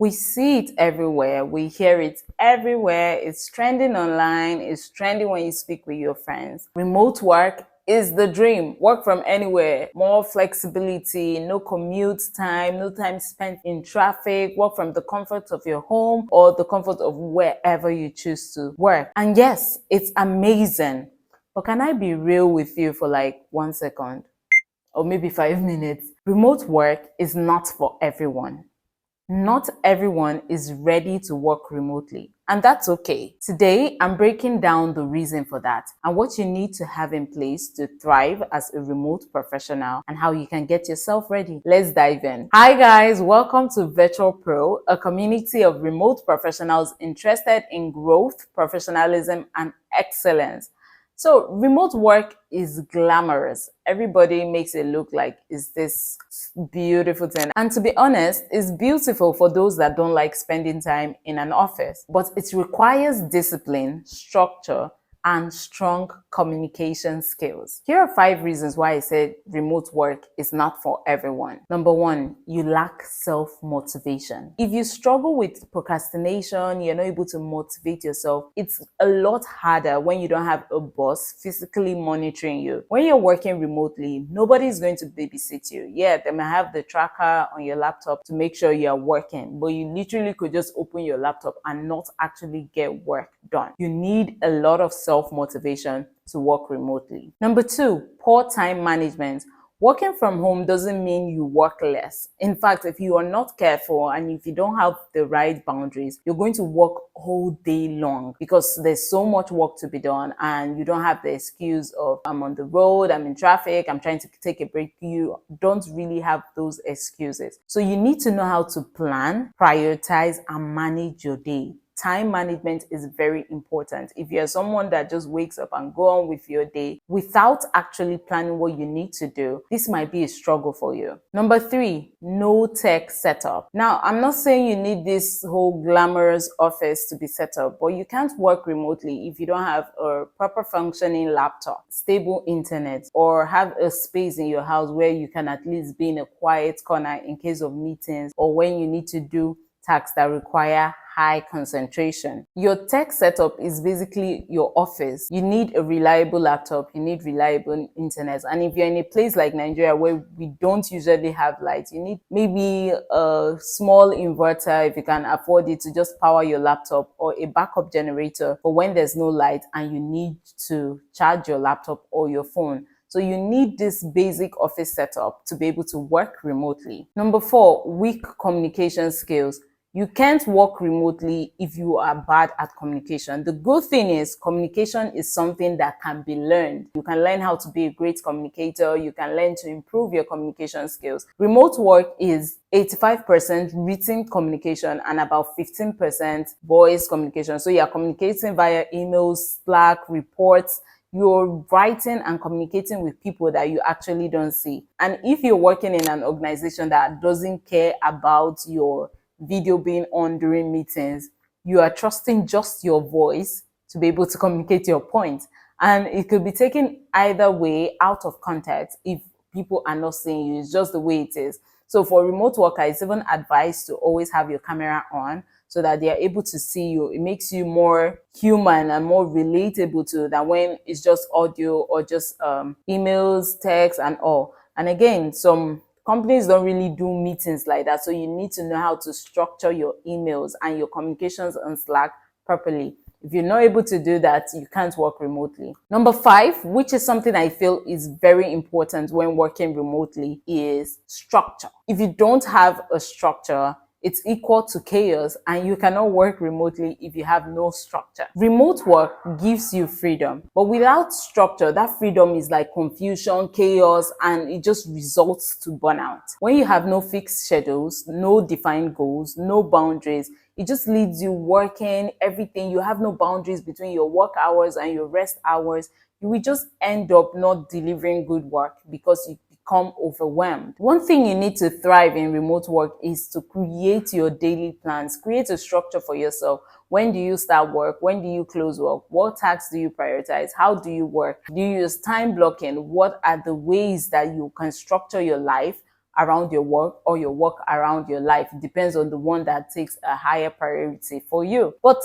We see it everywhere. We hear it everywhere. It's trending online. It's trending when you speak with your friends. Remote work is the dream. Work from anywhere. More flexibility, no commute time, no time spent in traffic. Work from the comfort of your home or the comfort of wherever you choose to work. And yes, it's amazing. But can I be real with you for like 1 second or maybe 5 minutes? Remote work is not for everyone. Not everyone is ready to work remotely, and that's okay. Today, I'm breaking down the reason for that and what you need to have in place to thrive as a remote professional and how you can get yourself ready. Let's dive in. Hi guys, welcome to Virtual Pro, a community of remote professionals interested in growth, professionalism, and excellence. So remote work is glamorous. Everybody makes it look like it's this beautiful thing. And to be honest, it's beautiful for those that don't like spending time in an office. But it requires discipline, structure, and strong communication skills. Here are 5 reasons why I said remote work is not for everyone. Number 1, you lack self-motivation. If you struggle with procrastination, you're not able to motivate yourself, it's a lot harder when you don't have a boss physically monitoring you. When you're working remotely, nobody is going to babysit you. Yeah, they may have the tracker on your laptop to make sure you're working, but you literally could just open your laptop and not actually get work done. You need a lot of self-motivation to work remotely. Number 2, poor time management. Working from home doesn't mean you work less. In fact, if you are not careful and if you don't have the right boundaries, you're going to work all day long because there's so much work to be done and you don't have the excuse of I'm on the road, I'm in traffic, I'm trying to take a break. You don't really have those excuses. So you need to know how to plan, prioritize, and manage your day. Time management is very important. If you're someone that just wakes up and go on with your day without actually planning what you need to do, this might be a struggle for you. Number 3, no tech setup. Now, I'm not saying you need this whole glamorous office to be set up, but you can't work remotely if you don't have a proper functioning laptop, stable internet, or have a space in your house where you can at least be in a quiet corner in case of meetings or when you need to do tasks that require high concentration. Your tech setup is basically your office. You need a reliable laptop, you need reliable internet. And if you're in a place like Nigeria where we don't usually have lights, you need maybe a small inverter if you can afford it to just power your laptop, or a backup generator for when there's no light and you need to charge your laptop or your phone. So you need this basic office setup to be able to work remotely. Number 4, weak communication skills. You can't work remotely if you are bad at communication. The good thing is communication is something that can be learned. You can learn how to be a great communicator. You can learn to improve your communication skills. Remote work is 85% written communication and about 15% voice communication. So you're communicating via emails, Slack, reports. You're writing and communicating with people that you actually don't see. And if you're working in an organization that doesn't care about your video being on during meetings, you are trusting just your voice to be able to communicate your point. And it could be taken either way, out of context, if people are not seeing you. It's just the way it is. So for remote workers, it's even advised to always have your camera on so that they are able to see you. It makes you more human and more relatable to than when it's just audio or just emails, text, and all. And again, some companies don't really do meetings like that. So you need to know how to structure your emails and your communications on Slack properly. If you're not able to do that, you can't work remotely. Number 5, which is something I feel is very important when working remotely, is structure. If you don't have a structure, it's equal to chaos, and you cannot work remotely if you have no structure. Remote work gives you freedom, but without structure, that freedom is like confusion, chaos, and it just results to burnout. When you have no fixed schedules, no defined goals, no boundaries, it just leaves you working everything. You have no boundaries between your work hours and your rest hours. You will just end up not delivering good work because you become overwhelmed. One thing you need to thrive in remote work is to create your daily plans. Create a structure for yourself. When do you start work? When do you close work? What tasks do you prioritize? How do you work? Do you use time blocking? What are the ways that you can structure your life around your work or your work around your life. It depends on the one that takes a higher priority for you. But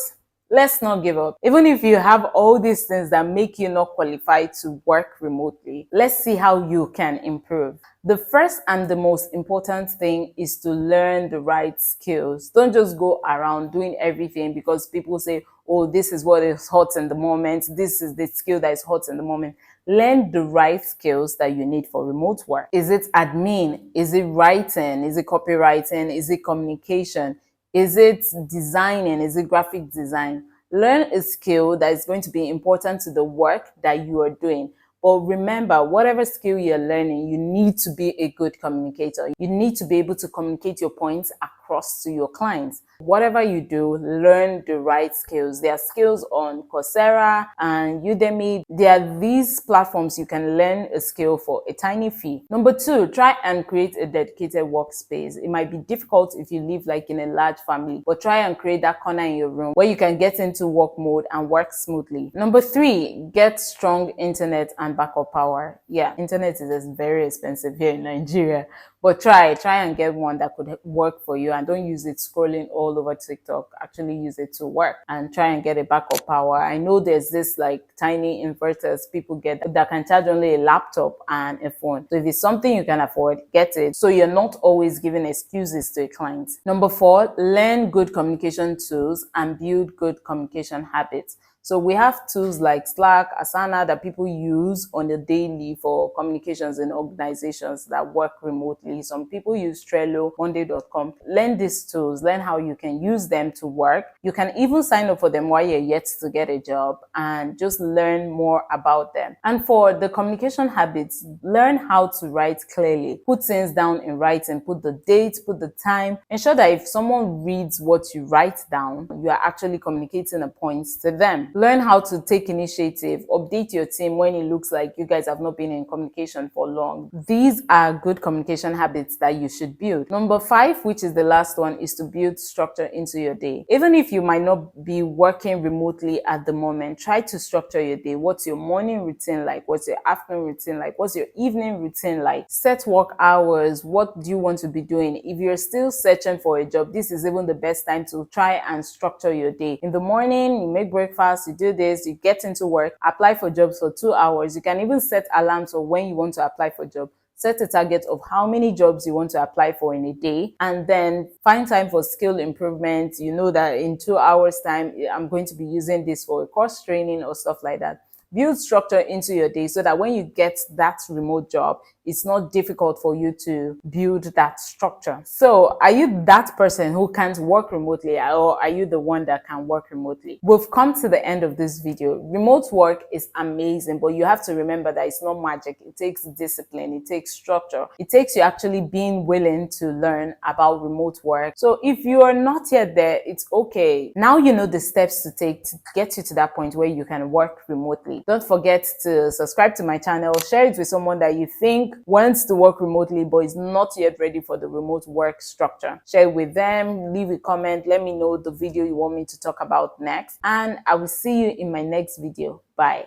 let's not give up. Even if you have all these things that make you not qualified to work remotely, let's see how you can improve. The first and the most important thing is to learn the right skills. Don't just go around doing everything because people say, oh, this is what is hot in the moment. This is the skill that is hot in the moment. Learn the right skills that you need for remote work. Is it admin? Is it writing? Is it copywriting? Is it communication? Is it designing? Is it graphic design? Learn a skill that is going to be important to the work that you are doing. But remember, whatever skill you're learning, you need to be a good communicator. You need to be able to communicate your points across to your clients. Whatever you do, learn the right skills. There are skills on Coursera and Udemy. There are these platforms you can learn a skill for a tiny fee. Number two, try and create a dedicated workspace. It might be difficult if you live like in a large family, but try and create that corner in your room where you can get into work mode and work smoothly. Number three, get strong internet and backup power. Yeah, internet is very expensive here in Nigeria, but try and get one that could work for you, and don't use it scrolling all over TikTok. Actually use it to work, and try and get a backup power. I know there's this like tiny inverters people get that can charge only a laptop and a phone. So if it's something you can afford, get it, so you're not always giving excuses to a client. Number four, learn good communication tools and build good communication habits. So we have tools like Slack, Asana that people use on a daily for communications in organizations that work remotely. Some people use Trello, Monday.com. Learn these tools, learn how you can use them to work. You can even sign up for them while you're yet to get a job and just learn more about them. And for the communication habits, learn how to write clearly. Put things down in writing, put the date, put the time. Ensure that if someone reads what you write down, you are actually communicating a point to them. Learn how to take initiative, update your team when it looks like you guys have not been in communication for long. These are good communication habits that you should build. Number five, which is the last one, is to build structure into your day. Even if you might not be working remotely at the moment, try to structure your day. What's your morning routine like? What's your afternoon routine like? What's your evening routine like? Set work hours. What do you want to be doing? If you're still searching for a job, this is even the best time to try and structure your day. In the morning, you make breakfast, you do this, you get into work, apply for jobs for 2 hours. You can even set alarms for when you want to apply for a job. Set a target of how many jobs you want to apply for in a day, and then find time for skill improvement. You know that in 2 hours time, I'm going to be using this for a course training or stuff like that. Build structure into your day so that when you get that remote job, it's not difficult for you to build that structure. So are you that person who can't work remotely, or are you the one that can work remotely? We've come to the end of this video. Remote work is amazing, but you have to remember that it's not magic. It takes discipline, it takes structure, it takes you actually being willing to learn about remote work. So if you are not yet there, it's okay. Now you know the steps to take to get you to that point where you can work remotely. Don't forget to subscribe to my channel, share it with someone that you think wants to work remotely but is not yet ready for the remote work structure. Share it with them, leave a comment, let me know the video you want me to talk about next, and I will see you in my next video. Bye.